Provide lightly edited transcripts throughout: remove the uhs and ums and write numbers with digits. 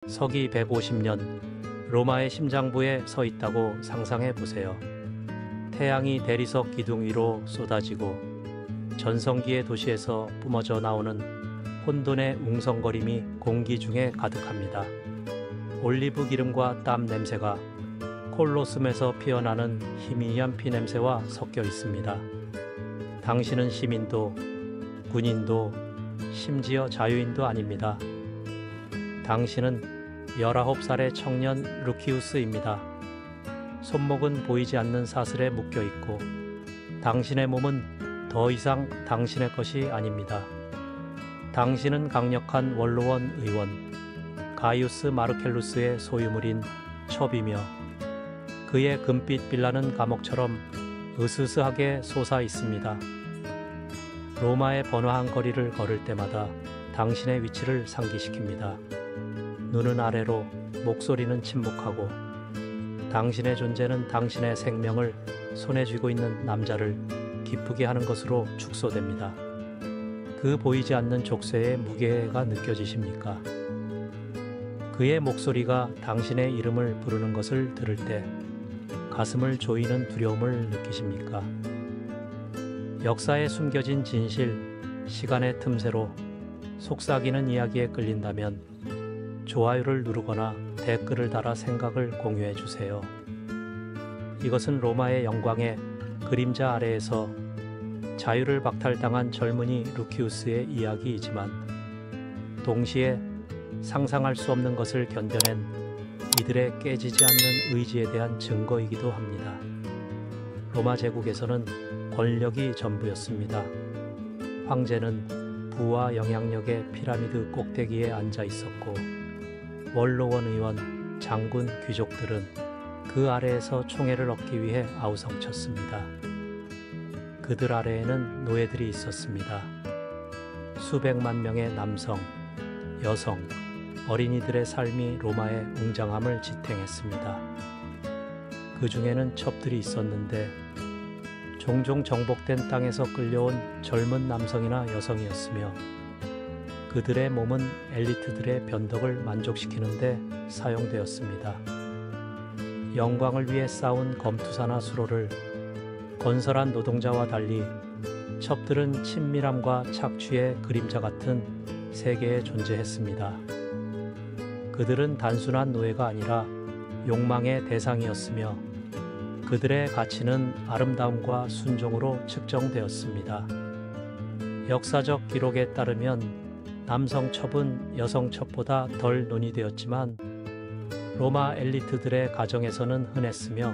서기 150년 로마의 심장부에 서 있다고 상상해 보세요. 태양이 대리석 기둥 위로 쏟아지고 전성기의 도시에서 뿜어져 나오는 혼돈의 웅성거림이 공기 중에 가득합니다. 올리브 기름과 땀 냄새가 콜로셈에서 피어나는 희미한 피 냄새와 섞여 있습니다. 당신은 시민도 군인도 심지어 자유인도 아닙니다. 당신은 19살의 청년 루키우스입니다. 손목은 보이지 않는 사슬에 묶여 있고 당신의 몸은 더 이상 당신의 것이 아닙니다. 당신은 강력한 원로원 의원 가이우스 마르켈루스의 소유물인 첩이며 그의 금빛 빌라는 감옥처럼 으스스하게 솟아 있습니다. 로마의 번화한 거리를 걸을 때마다 당신의 위치를 상기시킵니다. 눈은 아래로, 목소리는 침묵하고 당신의 존재는 당신의 생명을 손에 쥐고 있는 남자를 기쁘게 하는 것으로 축소됩니다. 그 보이지 않는 족쇄의 무게가 느껴지십니까? 그의 목소리가 당신의 이름을 부르는 것을 들을 때 가슴을 조이는 두려움을 느끼십니까? 역사에 숨겨진 진실, 시간의 틈새로 속삭이는 이야기에 끌린다면 좋아요를 누르거나 댓글을 달아 생각을 공유해 주세요. 이것은 로마의 영광의 그림자 아래에서 자유를 박탈당한 젊은이 루키우스의 이야기이지만 동시에 상상할 수 없는 것을 견뎌낸 이들의 깨지지 않는 의지에 대한 증거이기도 합니다. 로마 제국에서는 권력이 전부였습니다. 황제는 부와 영향력의 피라미드 꼭대기에 앉아 있었고 원로원 의원, 장군, 귀족들은 그 아래에서 총애를 얻기 위해 아우성쳤습니다. 그들 아래에는 노예들이 있었습니다. 수백만 명의 남성, 여성, 어린이들의 삶이 로마의 웅장함을 지탱했습니다. 그 중에는 첩들이 있었는데 종종 정복된 땅에서 끌려온 젊은 남성이나 여성이었으며 그들의 몸은 엘리트들의 변덕을 만족시키는데 사용되었습니다. 영광을 위해 싸운 검투사나 수로를 건설한 노동자와 달리 첩들은 친밀함과 착취의 그림자 같은 세계에 존재했습니다. 그들은 단순한 노예가 아니라 욕망의 대상이었으며 그들의 가치는 아름다움과 순종으로 측정되었습니다. 역사적 기록에 따르면 남성 첩은 여성 첩보다 덜 논의되었지만 로마 엘리트들의 가정에서는 흔했으며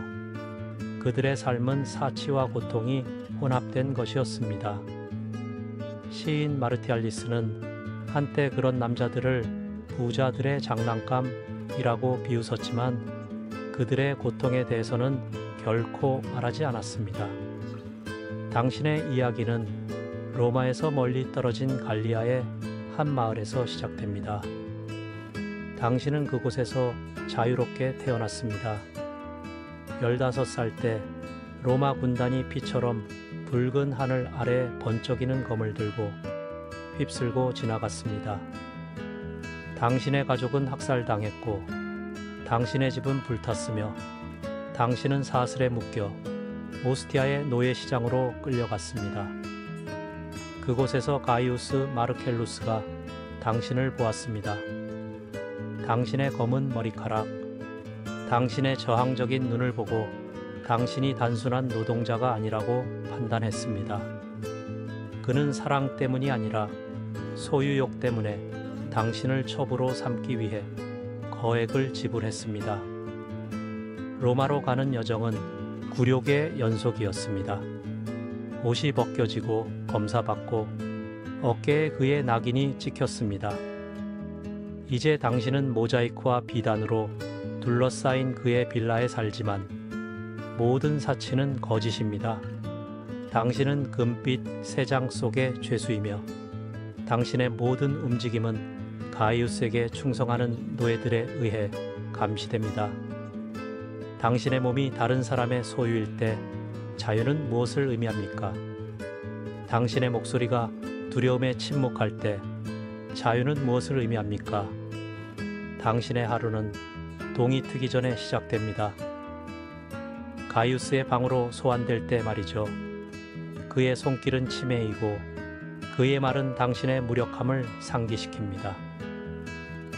그들의 삶은 사치와 고통이 혼합된 것이었습니다. 시인 마르티알리스는 한때 그런 남자들을 부자들의 장난감이라고 비웃었지만 그들의 고통에 대해서는 결코 말하지 않았습니다. 당신의 이야기는 로마에서 멀리 떨어진 갈리아의 한 마을에서 시작됩니다. 당신은 그곳에서 자유롭게 태어났습니다. 15살 때 로마 군단이 피처럼 붉은 하늘 아래 번쩍이는 검을 들고 휩쓸고 지나갔습니다. 당신의 가족은 학살당했고 당신의 집은 불탔으며 당신은 사슬에 묶여 오스티아의 노예시장으로 끌려갔습니다. 그곳에서 가이우스 마르켈루스가 당신을 보았습니다. 당신의 검은 머리카락, 당신의 저항적인 눈을 보고 당신이 단순한 노동자가 아니라고 판단했습니다. 그는 사랑 때문이 아니라 소유욕 때문에 당신을 첩으로 삼기 위해 거액을 지불했습니다. 로마로 가는 여정은 굴욕의 연속이었습니다. 옷이 벗겨지고 검사받고 어깨에 그의 낙인이 찍혔습니다. 이제 당신은 모자이크와 비단으로 둘러싸인 그의 빌라에 살지만 모든 사치는 거짓입니다. 당신은 금빛 세장 속의 죄수이며 당신의 모든 움직임은 가이우스에게 충성하는 노예들에 의해 감시됩니다. 당신의 몸이 다른 사람의 소유일 때 자유는 무엇을 의미합니까? 당신의 목소리가 두려움에 침묵할 때 자유는 무엇을 의미합니까? 당신의 하루는 동이 트기 전에 시작됩니다. 가이우스의 방으로 소환될 때 말이죠. 그의 손길은 치매이고 그의 말은 당신의 무력함을 상기시킵니다.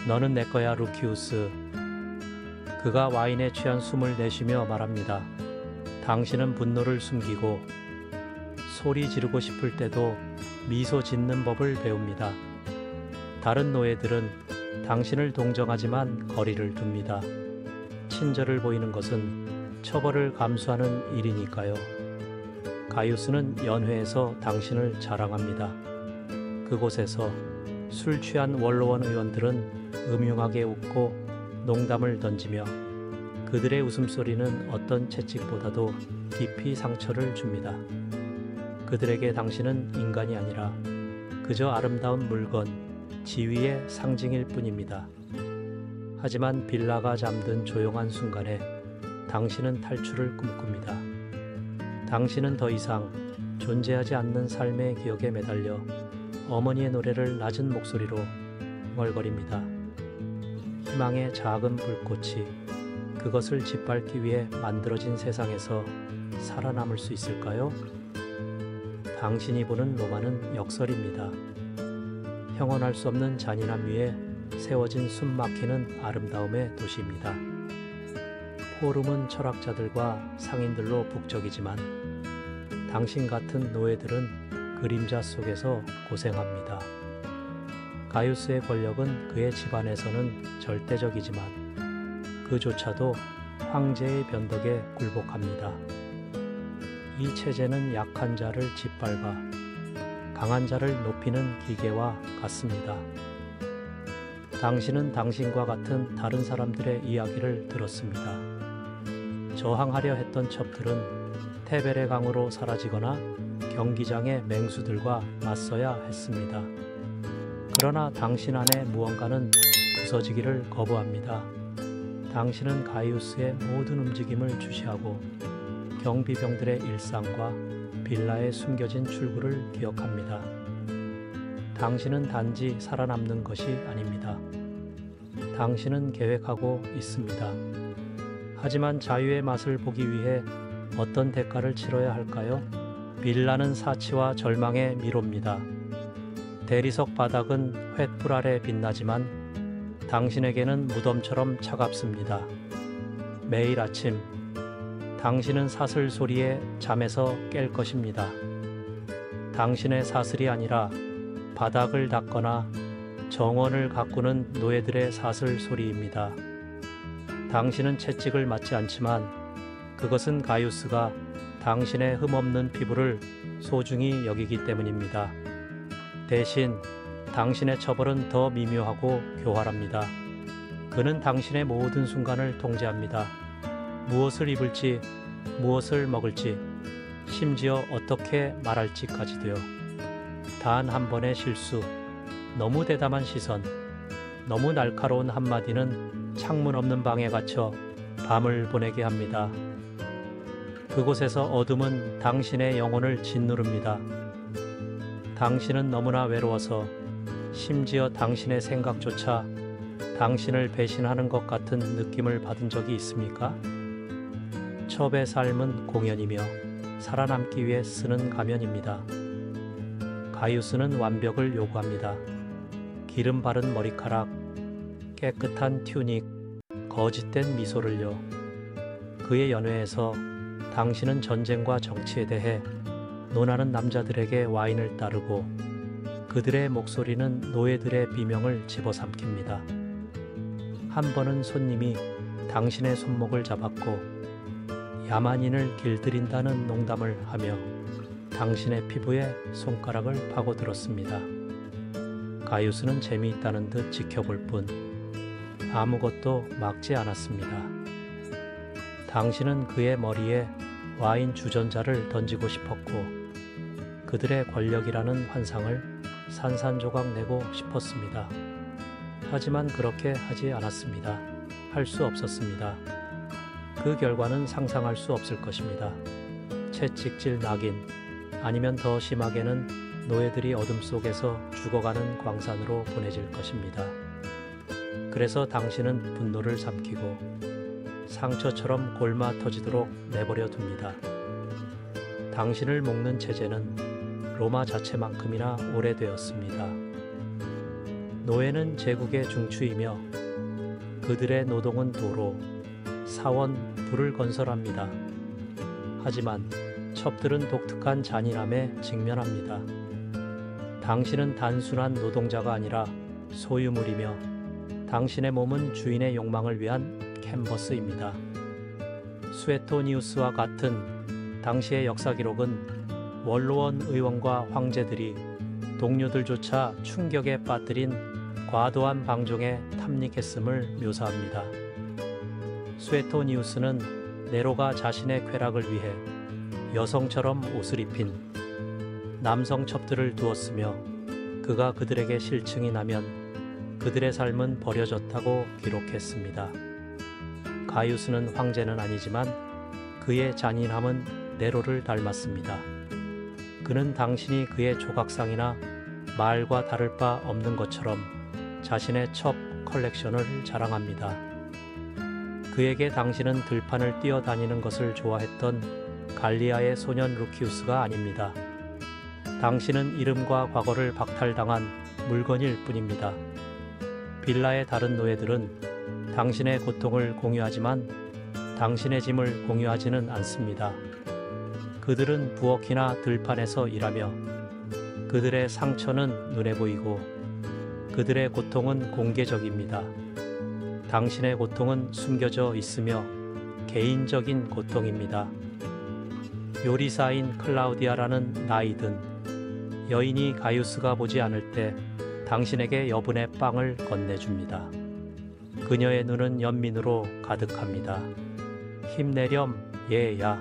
너는 내 거야, 루키우스. 그가 와인에 취한 숨을 내쉬며 말합니다. 당신은 분노를 숨기고 소리 지르고 싶을 때도 미소 짓는 법을 배웁니다. 다른 노예들은 당신을 동정하지만 거리를 둡니다. 친절을 보이는 것은 처벌을 감수하는 일이니까요. 가이우스는 연회에서 당신을 자랑합니다. 그곳에서 술 취한 원로원 의원들은 음흉하게 웃고 농담을 던지며 그들의 웃음소리는 어떤 채찍보다도 깊이 상처를 줍니다. 그들에게 당신은 인간이 아니라 그저 아름다운 물건, 지위의 상징일 뿐입니다. 하지만 빌라가 잠든 조용한 순간에 당신은 탈출을 꿈꿉니다. 당신은 더 이상 존재하지 않는 삶의 기억에 매달려 어머니의 노래를 낮은 목소리로 흥얼거립니다. 희망의 작은 불꽃이 그것을 짓밟기 위해 만들어진 세상에서 살아남을 수 있을까요? 당신이 보는 로마는 역설입니다. 형언할 수 없는 잔인함 위에 세워진 숨막히는 아름다움의 도시입니다. 포름은 철학자들과 상인들로 북적이지만 당신 같은 노예들은 그림자 속에서 고생합니다. 가이우스의 권력은 그의 집안에서는 절대적이지만 그조차도 황제의 변덕에 굴복합니다. 이 체제는 약한 자를 짓밟아 강한 자를 높이는 기계와 같습니다. 당신은 당신과 같은 다른 사람들의 이야기를 들었습니다. 저항하려 했던 첩들은 테벨의 강으로 사라지거나 경기장의 맹수들과 맞서야 했습니다. 그러나 당신 안에 무언가는 부서지기를 거부합니다. 당신은 가이우스의 모든 움직임을 주시하고 경비병들의 일상과 빌라에 숨겨진 출구를 기억합니다. 당신은 단지 살아남는 것이 아닙니다. 당신은 계획하고 있습니다. 하지만 자유의 맛을 보기 위해 어떤 대가를 치러야 할까요? 빌라는 사치와 절망의 미로입니다. 대리석 바닥은 횃불 아래 빛나지만 당신에게는 무덤처럼 차갑습니다. 매일 아침 당신은 사슬 소리에 잠에서 깰 것입니다. 당신의 사슬이 아니라 바닥을 닦거나 정원을 가꾸는 노예들의 사슬 소리입니다. 당신은 채찍을 맞지 않지만 그것은 가이우스가 당신의 흠없는 피부를 소중히 여기기 때문입니다. 대신 당신의 처벌은 더 미묘하고 교활합니다. 그는 당신의 모든 순간을 통제합니다. 무엇을 입을지, 무엇을 먹을지, 심지어 어떻게 말할지까지도요. 단 한 번의 실수, 너무 대담한 시선, 너무 날카로운 한마디는 창문 없는 방에 갇혀 밤을 보내게 합니다. 그곳에서 어둠은 당신의 영혼을 짓누릅니다. 당신은 너무나 외로워서 심지어 당신의 생각조차 당신을 배신하는 것 같은 느낌을 받은 적이 있습니까? 첩의 삶은 공연이며 살아남기 위해 쓰는 가면입니다. 가이우스는 완벽을 요구합니다. 기름 바른 머리카락, 깨끗한 튜닉, 거짓된 미소를요. 그의 연회에서 당신은 전쟁과 정치에 대해 논하는 남자들에게 와인을 따르고 그들의 목소리는 노예들의 비명을 집어삼킵니다. 한 번은 손님이 당신의 손목을 잡았고 야만인을 길들인다는 농담을 하며 당신의 피부에 손가락을 파고들었습니다. 가이우스는 재미있다는 듯 지켜볼 뿐 아무것도 막지 않았습니다. 당신은 그의 머리에 와인 주전자를 던지고 싶었고 그들의 권력이라는 환상을 산산조각 내고 싶었습니다. 하지만 그렇게 하지 않았습니다. 할 수 없었습니다. 그 결과는 상상할 수 없을 것입니다. 채찍질 낙인, 아니면 더 심하게는 노예들이 어둠 속에서 죽어가는 광산으로 보내질 것입니다. 그래서 당신은 분노를 삼키고 상처처럼 골마 터지도록 내버려 둡니다. 당신을 묶는 체제는 로마 자체만큼이나 오래되었습니다. 노예는 제국의 중추이며 그들의 노동은 도로, 사원, 불을 건설합니다. 하지만 첩들은 독특한 잔인함에 직면합니다. 당신은 단순한 노동자가 아니라 소유물이며 당신의 몸은 주인의 욕망을 위한 캔버스입니다. 수에토니우스와 같은 당시의 역사 기록은 원로원 의원과 황제들이 동료들조차 충격에 빠뜨린 과도한 방종에 탐닉했음을 묘사합니다. 수에토니우스는 네로가 자신의 쾌락을 위해 여성처럼 옷을 입힌 남성 첩들을 두었으며 그가 그들에게 실증이 나면 그들의 삶은 버려졌다고 기록했습니다. 가이우스는 황제는 아니지만 그의 잔인함은 네로를 닮았습니다. 그는 당신이 그의 조각상이나 말과 다를 바 없는 것처럼 자신의 첩 컬렉션을 자랑합니다. 그에게 당신은 들판을 뛰어다니는 것을 좋아했던 갈리아의 소년 루키우스가 아닙니다. 당신은 이름과 과거를 박탈당한 물건일 뿐입니다. 빌라의 다른 노예들은 당신의 고통을 공유하지만 당신의 짐을 공유하지는 않습니다. 그들은 부엌이나 들판에서 일하며 그들의 상처는 눈에 보이고 그들의 고통은 공개적입니다. 당신의 고통은 숨겨져 있으며 개인적인 고통입니다. 요리사인 클라우디아라는 나이든 여인이 가이우스가 보지 않을 때 당신에게 여분의 빵을 건네줍니다. 그녀의 눈은 연민으로 가득합니다. 힘내렴 얘야.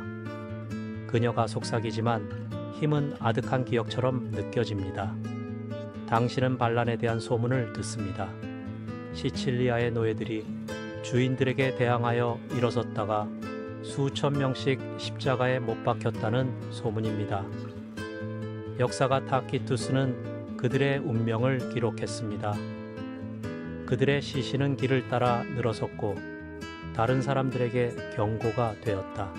그녀가 속삭이지만 힘은 아득한 기억처럼 느껴집니다. 당신은 반란에 대한 소문을 듣습니다. 시칠리아의 노예들이 주인들에게 대항하여 일어섰다가 수천 명씩 십자가에 못 박혔다는 소문입니다. 역사가 타키투스는 그들의 운명을 기록했습니다. 그들의 시신은 길을 따라 늘어섰고 다른 사람들에게 경고가 되었다.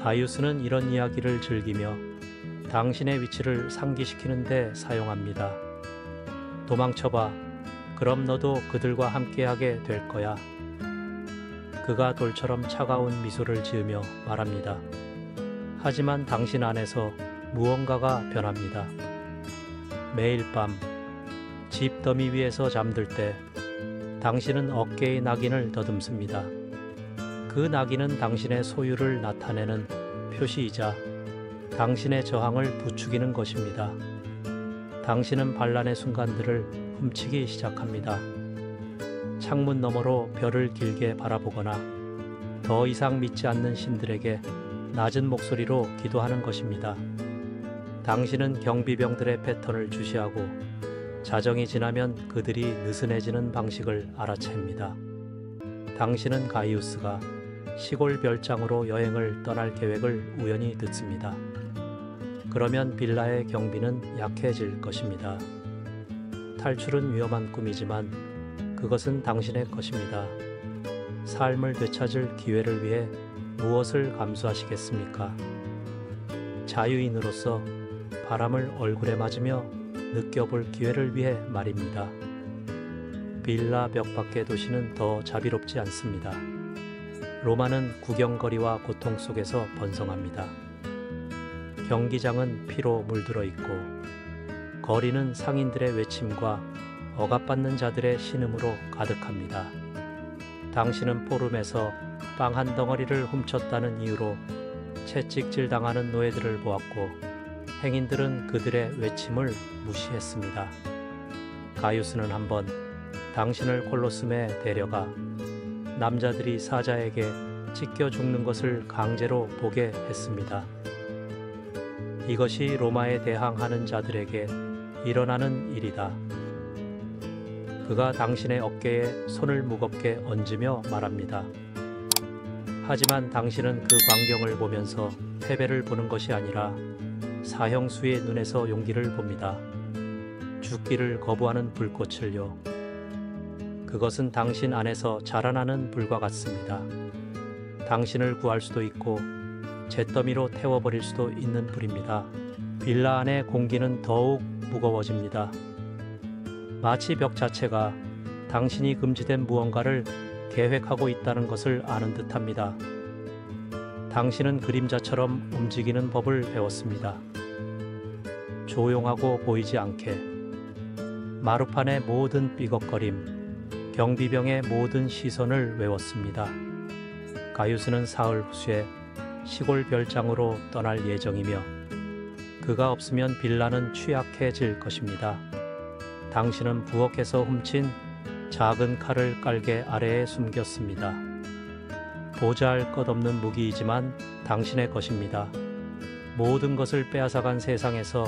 가이우스는 이런 이야기를 즐기며 당신의 위치를 상기시키는 데 사용합니다. 도망쳐봐. 그럼 너도 그들과 함께하게 될 거야. 그가 돌처럼 차가운 미소를 지으며 말합니다. 하지만 당신 안에서 무언가가 변합니다. 매일 밤 집 더미 위에서 잠들 때 당신은 어깨의 낙인을 더듬습니다. 그 낙인은 당신의 소유를 나타내는 표시이자 당신의 저항을 부추기는 것입니다. 당신은 반란의 순간들을 훔치기 시작합니다. 창문 너머로 별을 길게 바라보거나 더 이상 믿지 않는 신들에게 낮은 목소리로 기도하는 것입니다. 당신은 경비병들의 패턴을 주시하고 자정이 지나면 그들이 느슨해지는 방식을 알아챕니다. 당신은 가이우스가 시골 별장으로 여행을 떠날 계획을 우연히 듣습니다. 그러면 빌라의 경비는 약해질 것입니다. 탈출은 위험한 꿈이지만 그것은 당신의 것입니다. 삶을 되찾을 기회를 위해 무엇을 감수하시겠습니까? 자유인으로서 바람을 얼굴에 맞으며 느껴볼 기회를 위해 말입니다. 빌라 벽 밖의 도시는 더 자비롭지 않습니다. 로마는 구경거리와 고통 속에서 번성합니다. 경기장은 피로 물들어 있고 거리는 상인들의 외침과 억압받는 자들의 신음으로 가득합니다. 당신은 포름에서 빵 한 덩어리를 훔쳤다는 이유로 채찍질 당하는 노예들을 보았고 행인들은 그들의 외침을 무시했습니다. 가이우스는 한번 당신을 콜로세움에 데려가 남자들이 사자에게 찢겨 죽는 것을 강제로 보게 했습니다. 이것이 로마에 대항하는 자들에게 일어나는 일이다. 그가 당신의 어깨에 손을 무겁게 얹으며 말합니다. 하지만 당신은 그 광경을 보면서 패배를 보는 것이 아니라 사형수의 눈에서 용기를 봅니다. 죽기를 거부하는 불꽃을요. 그것은 당신 안에서 자라나는 불과 같습니다. 당신을 구할 수도 있고 잿더미로 태워버릴 수도 있는 불입니다. 빌라 안의 공기는 더욱 무거워집니다. 마치 벽 자체가 당신이 금지된 무언가를 계획하고 있다는 것을 아는 듯합니다. 당신은 그림자처럼 움직이는 법을 배웠습니다. 조용하고 보이지 않게 마루판의 모든 삐걱거림, 경비병의 모든 시선을 외웠습니다. 가유스는 사흘 후에 시골 별장으로 떠날 예정이며 그가 없으면 빌라는 취약해질 것입니다. 당신은 부엌에서 훔친 작은 칼을 깔개 아래에 숨겼습니다. 보잘것없는 무기이지만 당신의 것입니다. 모든 것을 빼앗아간 세상에서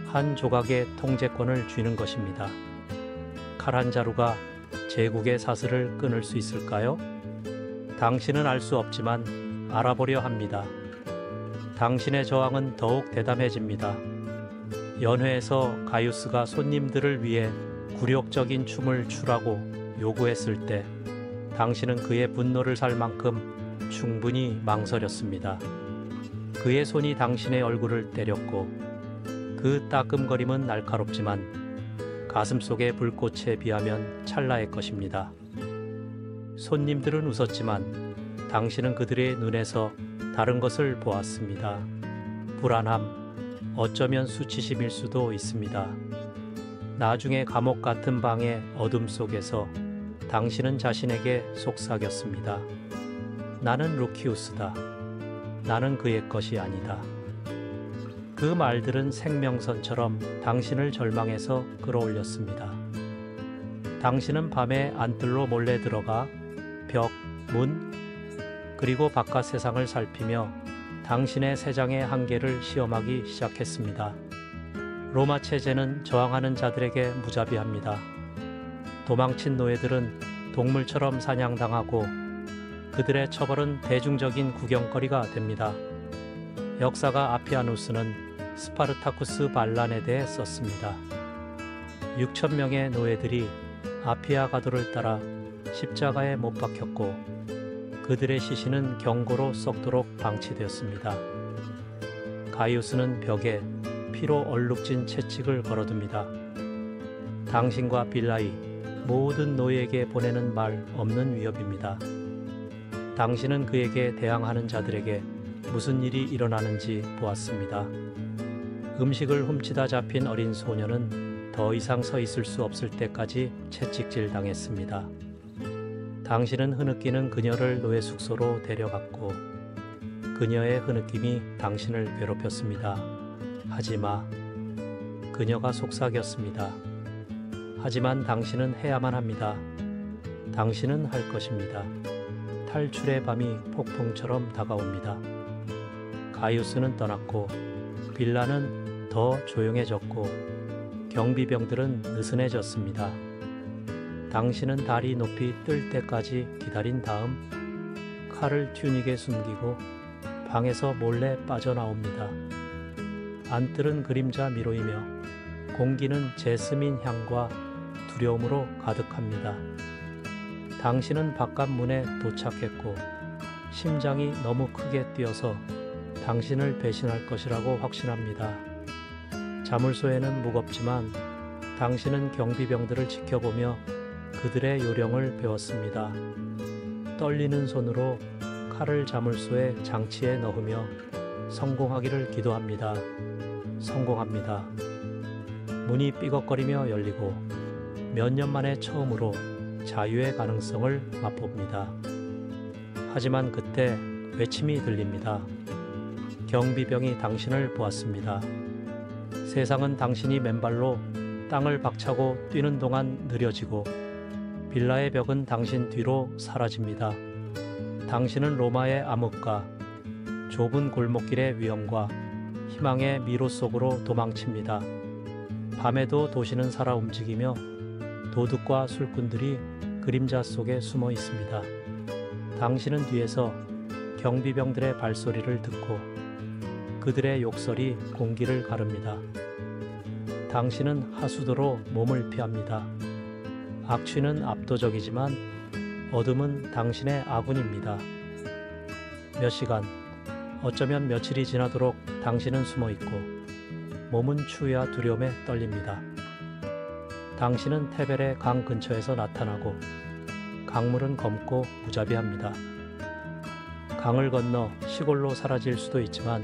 한 조각의 통제권을 쥐는 것입니다. 칼 한 자루가 제국의 사슬을 끊을 수 있을까요? 당신은 알 수 없지만 알아보려 합니다. 당신의 저항은 더욱 대담해집니다. 연회에서 가이우스가 손님들을 위해 굴욕적인 춤을 추라고 요구했을 때 당신은 그의 분노를 살 만큼 충분히 망설였습니다. 그의 손이 당신의 얼굴을 때렸고 그 따끔거림은 날카롭지만 가슴속의 불꽃에 비하면 찰나의 것입니다. 손님들은 웃었지만 당신은 그들의 눈에서 다른 것을 보았습니다. 불안함, 어쩌면 수치심일 수도 있습니다. 나중에 감옥 같은 방의 어둠 속에서 당신은 자신에게 속삭였습니다. 나는 루키우스다. 나는 그의 것이 아니다. 그 말들은 생명선처럼 당신을 절망에서 끌어올렸습니다. 당신은 밤에 안뜰로 몰래 들어가 벽, 문, 그리고 바깥 세상을 살피며 당신의 세상의 한계를 시험하기 시작했습니다. 로마 체제는 저항하는 자들에게 무자비합니다. 도망친 노예들은 동물처럼 사냥당하고 그들의 처벌은 대중적인 구경거리가 됩니다. 역사가 아피아누스는 스파르타쿠스 반란에 대해 썼습니다. 6,000명의 노예들이 아피아 가도를 따라 십자가에 못 박혔고 그들의 시신은 경고로 썩도록 방치되었습니다. 가이우스는 벽에 피로 얼룩진 채찍을 걸어둡니다. 당신과 빌라이 모든 노예에게 보내는 말 없는 위협입니다. 당신은 그에게 대항하는 자들에게 무슨 일이 일어나는지 보았습니다. 음식을 훔치다 잡힌 어린 소녀는 더 이상 서 있을 수 없을 때까지 채찍질 당했습니다. 당신은 흐느끼는 그녀를 노예 숙소로 데려갔고 그녀의 흐느낌이 당신을 괴롭혔습니다. 하지마. 그녀가 속삭였습니다. 하지만 당신은 해야만 합니다. 당신은 할 것입니다. 탈출의 밤이 폭풍처럼 다가옵니다. 가이우스는 떠났고 빌라는 더 조용해졌고 경비병들은 느슨해졌습니다. 당신은 달이 높이 뜰 때까지 기다린 다음 칼을 튜닉에 숨기고 방에서 몰래 빠져나옵니다. 안뜰은 그림자 미로이며 공기는 제스민 향과 두려움으로 가득합니다. 당신은 바깥 문에 도착했고 심장이 너무 크게 뛰어서 당신을 배신할 것이라고 확신합니다. 자물쇠는 무겁지만 당신은 경비병들을 지켜보며 그들의 요령을 배웠습니다. 떨리는 손으로 칼을 자물쇠 장치에 넣으며 성공하기를 기도합니다. 성공합니다. 문이 삐걱거리며 열리고 몇 년 만에 처음으로 자유의 가능성을 맛봅니다. 하지만 그때 외침이 들립니다. 경비병이 당신을 보았습니다. 세상은 당신이 맨발로 땅을 박차고 뛰는 동안 느려지고 빌라의 벽은 당신 뒤로 사라집니다. 당신은 로마의 암흑과 좁은 골목길의 위험과 희망의 미로 속으로 도망칩니다. 밤에도 도시는 살아 움직이며 도둑과 술꾼들이 그림자 속에 숨어 있습니다. 당신은 뒤에서 경비병들의 발소리를 듣고 그들의 욕설이 공기를 가릅니다. 당신은 하수도로 몸을 피합니다. 악취는 앞 압도적이지만 어둠은 당신의 아군입니다. 몇 시간, 어쩌면 며칠이 지나도록 당신은 숨어 있고 몸은 추위와 두려움에 떨립니다. 당신은 테벨의 강 근처에서 나타나고 강물은 검고 무자비합니다. 강을 건너 시골로 사라질 수도 있지만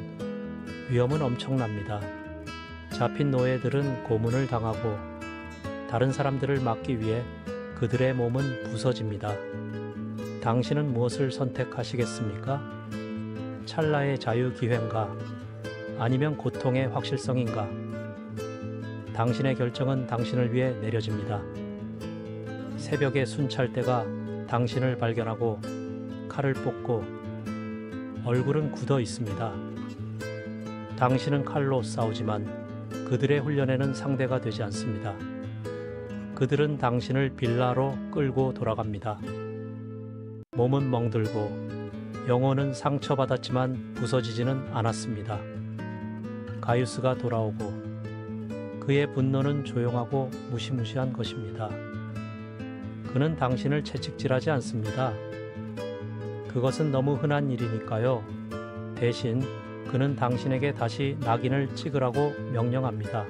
위험은 엄청납니다. 잡힌 노예들은 고문을 당하고 다른 사람들을 막기 위해 그들의 몸은 부서집니다. 당신은 무엇을 선택하시겠습니까? 찰나의 자유기회인가? 아니면 고통의 확실성인가? 당신의 결정은 당신을 위해 내려집니다. 새벽의 순찰대가 당신을 발견하고 칼을 뽑고 얼굴은 굳어 있습니다. 당신은 칼로 싸우지만 그들의 훈련에는 상대가 되지 않습니다. 그들은 당신을 빌라로 끌고 돌아갑니다. 몸은 멍들고 영혼은 상처받았지만 부서지지는 않았습니다. 가이우스가 돌아오고 그의 분노는 조용하고 무시무시한 것입니다. 그는 당신을 채찍질하지 않습니다. 그것은 너무 흔한 일이니까요. 대신 그는 당신에게 다시 낙인을 찍으라고 명령합니다.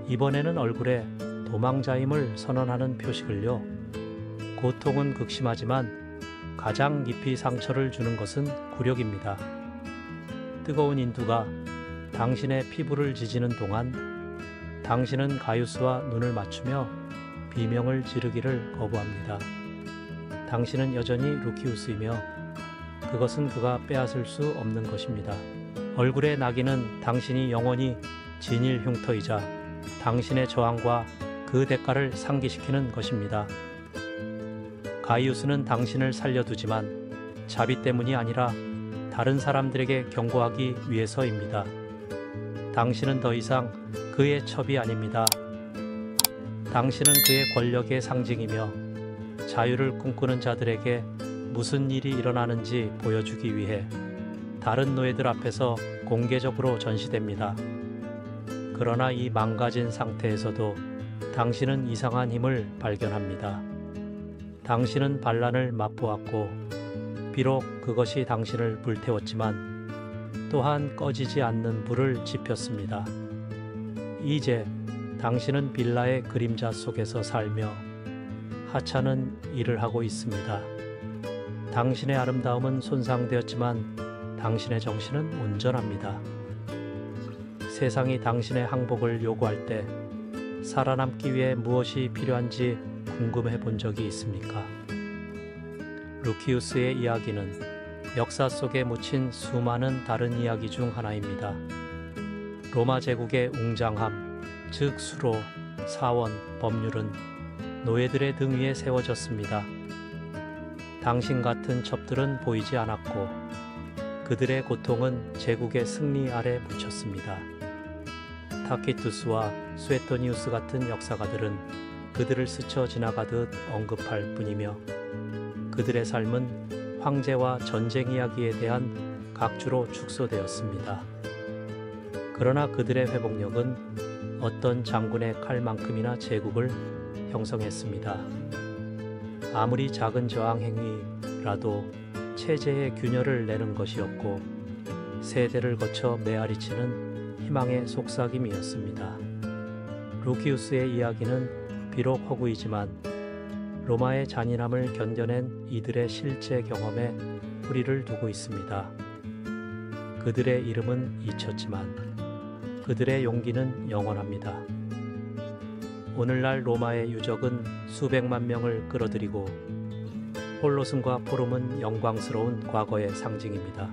이번에는 얼굴에 도망자임을 선언하는 표식을요. 고통은 극심하지만 가장 깊이 상처를 주는 것은 굴욕입니다. 뜨거운 인두가 당신의 피부를 지지는 동안 당신은 가이우스와 눈을 맞추며 비명을 지르기를 거부합니다. 당신은 여전히 루키우스이며 그것은 그가 빼앗을 수 없는 것입니다. 얼굴의 낙인은 당신이 영원히 진일 흉터이자 당신의 저항과 그 대가를 상기시키는 것입니다. 가이우스는 당신을 살려두지만 자비 때문이 아니라 다른 사람들에게 경고하기 위해서입니다. 당신은 더 이상 그의 첩이 아닙니다. 당신은 그의 권력의 상징이며 자유를 꿈꾸는 자들에게 무슨 일이 일어나는지 보여주기 위해 다른 노예들 앞에서 공개적으로 전시됩니다. 그러나 이 망가진 상태에서도 당신은 이상한 힘을 발견합니다. 당신은 반란을 맛보았고 비록 그것이 당신을 불태웠지만 또한 꺼지지 않는 불을 지폈습니다. 이제 당신은 빌라의 그림자 속에서 살며 하찮은 일을 하고 있습니다. 당신의 아름다움은 손상되었지만 당신의 정신은 온전합니다. 세상이 당신의 항복을 요구할 때 살아남기 위해 무엇이 필요한지 궁금해 본 적이 있습니까? 루키우스의 이야기는 역사 속에 묻힌 수많은 다른 이야기 중 하나입니다. 로마 제국의 웅장함, 즉 수로, 사원, 법률은 노예들의 등 위에 세워졌습니다. 당신 같은 첩들은 보이지 않았고 그들의 고통은 제국의 승리 아래 묻혔습니다. 타키투스와 수에토니우스 같은 역사가들은 그들을 스쳐 지나가듯 언급할 뿐이며 그들의 삶은 황제와 전쟁 이야기에 대한 각주로 축소되었습니다. 그러나 그들의 회복력은 어떤 장군의 칼만큼이나 제국을 형성했습니다. 아무리 작은 저항 행위라도 체제의 균열을 내는 것이었고 세대를 거쳐 메아리치는 희망의 속삭임이었습니다. 루키우스의 이야기는 비록 허구이지만 로마의 잔인함을 견뎌낸 이들의 실제 경험에 뿌리를 두고 있습니다. 그들의 이름은 잊혔지만 그들의 용기는 영원합니다. 오늘날 로마의 유적은 수백만 명을 끌어들이고 폴로슨과 포럼은 영광스러운 과거의 상징입니다.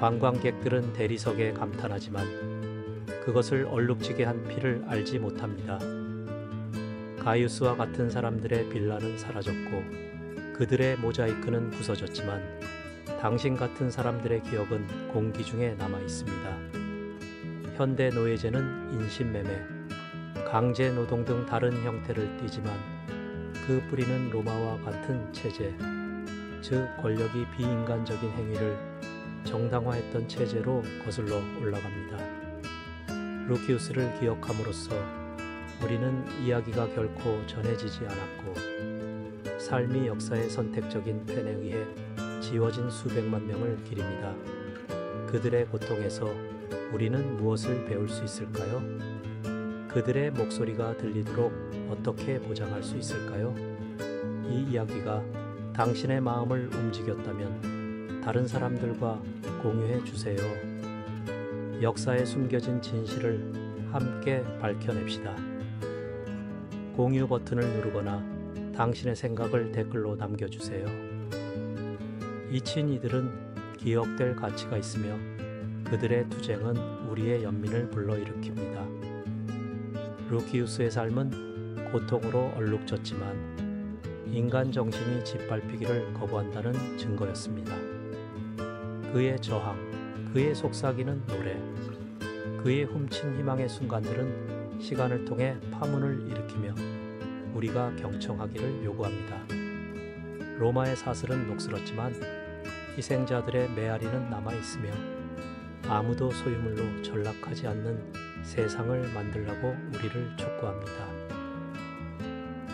관광객들은 대리석에 감탄하지만 그것을 얼룩지게 한 피를 알지 못합니다. 가이우스와 같은 사람들의 빌라는 사라졌고 그들의 모자이크는 부서졌지만 당신 같은 사람들의 기억은 공기 중에 남아 있습니다. 현대 노예제는 인신매매, 강제 노동 등 다른 형태를 띠지만 그 뿌리는 로마와 같은 체제, 즉 권력이 비인간적인 행위를 정당화했던 체제로 거슬러 올라갑니다. 루키우스를 기억함으로써 우리는 이야기가 결코 전해지지 않았고 삶이 역사의 선택적인 펜에 의해 지워진 수백만 명을 기립니다. 그들의 고통에서 우리는 무엇을 배울 수 있을까요? 그들의 목소리가 들리도록 어떻게 보장할 수 있을까요? 이 이야기가 당신의 마음을 움직였다면 다른 사람들과 공유해 주세요. 역사에 숨겨진 진실을 함께 밝혀냅시다. 공유 버튼을 누르거나 당신의 생각을 댓글로 남겨주세요. 잊힌 이들은 기억될 가치가 있으며 그들의 투쟁은 우리의 연민을 불러일으킵니다. 루키우스의 삶은 고통으로 얼룩졌지만 인간 정신이 짓밟히기를 거부한다는 증거였습니다. 그의 저항, 그의 속삭이는 노래, 그의 훔친 희망의 순간들은 시간을 통해 파문을 일으키며 우리가 경청하기를 요구합니다. 로마의 사슬은 녹슬었지만 희생자들의 메아리는 남아있으며 아무도 소유물로 전락하지 않는 세상을 만들라고 우리를 촉구합니다.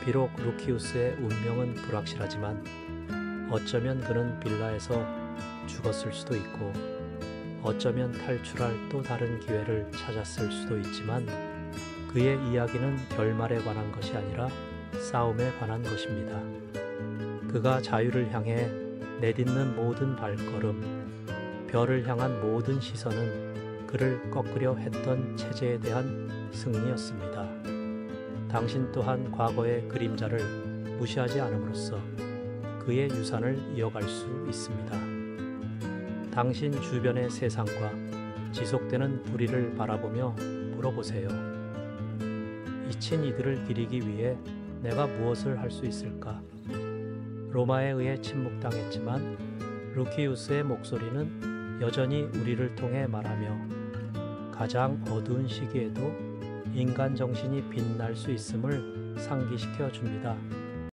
비록 루키우스의 운명은 불확실하지만 어쩌면 그는 빌라에서 죽었을 수도 있고 어쩌면 탈출할 또 다른 기회를 찾았을 수도 있지만 그의 이야기는 결말에 관한 것이 아니라 싸움에 관한 것입니다. 그가 자유를 향해 내딛는 모든 발걸음, 별을 향한 모든 시선은 그를 꺾으려 했던 체제에 대한 승리였습니다. 당신 또한 과거의 그림자를 무시하지 않음으로써 그의 유산을 이어갈 수 있습니다. 당신 주변의 세상과 지속되는 불의를 바라보며 물어보세요. 잊힌 이들을 기리기 위해 내가 무엇을 할 수 있을까? 로마에 의해 침묵당했지만 루키우스의 목소리는 여전히 우리를 통해 말하며 가장 어두운 시기에도 인간 정신이 빛날 수 있음을 상기시켜 줍니다.